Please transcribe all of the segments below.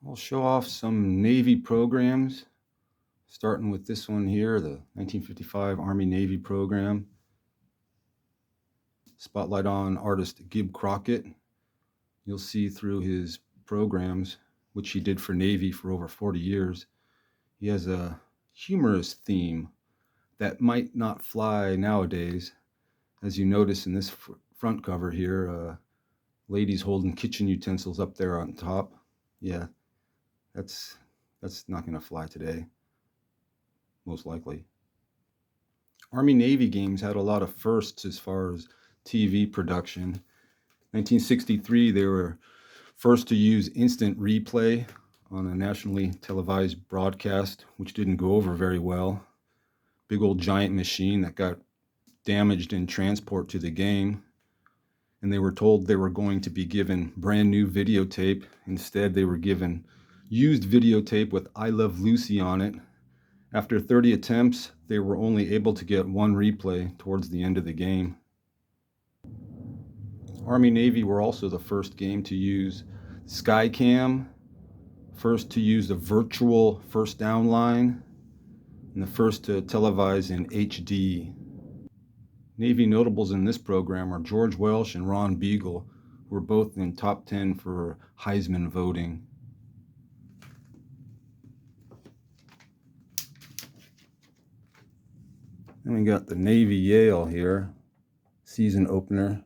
I'll show off some Navy programs, starting with this one here, the 1955 Army-Navy program. Spotlight on artist Gib Crockett. You'll see through his programs, which he did for Navy for over 40 years, he has a humorous theme that might not fly nowadays. As you notice in this front cover here, ladies holding kitchen utensils up there on top. Yeah, that's not going to fly today, most likely. Army-Navy games had a lot of firsts as far as TV production. 1963, they were first to use instant replay on a nationally televised broadcast, which didn't go over very well. Big old giant machine that got damaged in transport to the game. And they were told they were going to be given brand new videotape. Instead, they were given used videotape with I Love Lucy on it. After 30 attempts, they were only able to get one replay towards the end of the game. Army-Navy were also the first game to use Skycam, first to use the virtual first down line, and the first to televise in HD. Navy notables in this program are George Welsh and Ron Beagle, who were both in top 10 for Heisman voting. Then we got the Navy Yale here, season opener.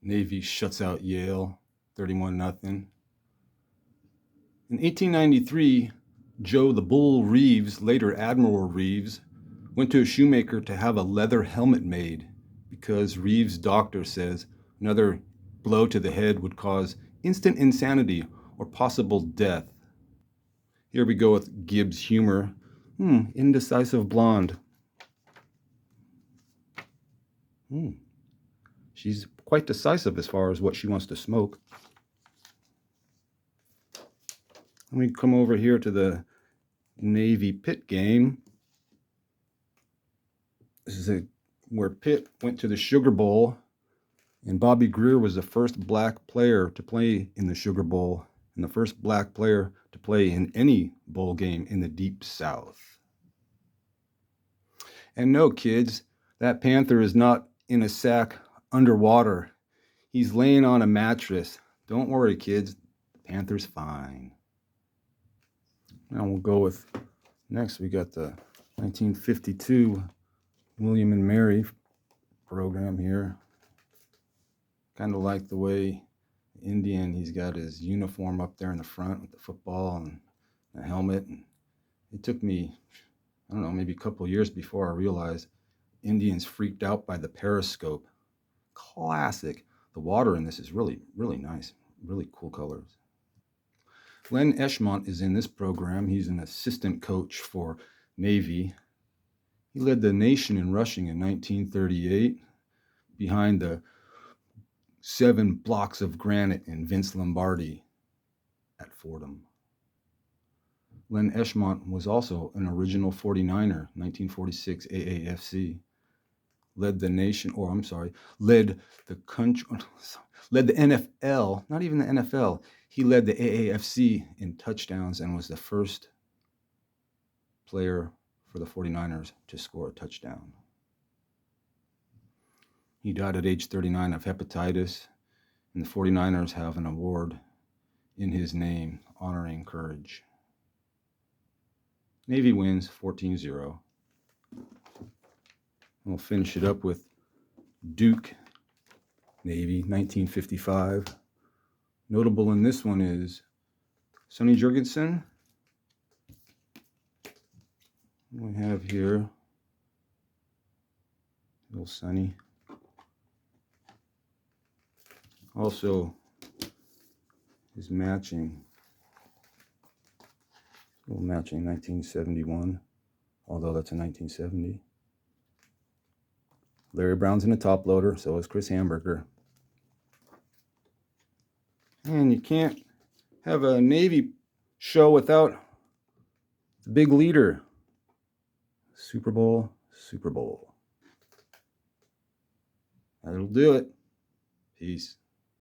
Navy shuts out Yale, 31-0. In 1893, Joe the Bull Reeves, later Admiral Reeves, went to a shoemaker to have a leather helmet made because Reeves' doctor says another blow to the head would cause instant insanity or possible death. Here we go with Gibbs' humor. Indecisive blonde. She's quite decisive as far as what she wants to smoke. Let me come over here to the Navy Pitt game. This is where Pitt went to the Sugar Bowl, and Bobby Greer was the first black player to play in the Sugar Bowl and the first black player to play in any bowl game in the Deep South. And no, kids, that Panther is not in a sack underwater. He's laying on a mattress. Don't worry, kids. The Panther's fine. Now we'll go with, next we got the 1952 William and Mary program here. Kind of like the way Indian, he's got his uniform up there in the front with the football and the helmet. And it took me, I don't know, maybe a couple of years before I realized Indians freaked out by the periscope. Classic. The water in this is really, really nice. Really cool colors. Len Eschmont is in this program. He's an assistant coach for Navy. He led the nation in rushing in 1938 behind the 7 blocks of granite in Vince Lombardi at Fordham. Len Eschmont was also an original 49er, 1946 AAFC. Led the nation, led the country, led the NFL, not even the NFL. He led the AAFC in touchdowns and was the first player for the 49ers to score a touchdown. He died at age 39 of hepatitis, and the 49ers have an award in his name honoring courage. Navy wins 14-0. We'll finish it up with Duke Navy, 1955. Notable in this one is Sonny Jurgensen. We have here little Sonny. Also, his matching 1971, although that's a 1970. Larry Brown's in a top loader, so is Chris Hamburger. And you can't have a Navy show without the big leader. Super Bowl. That'll do it. Peace.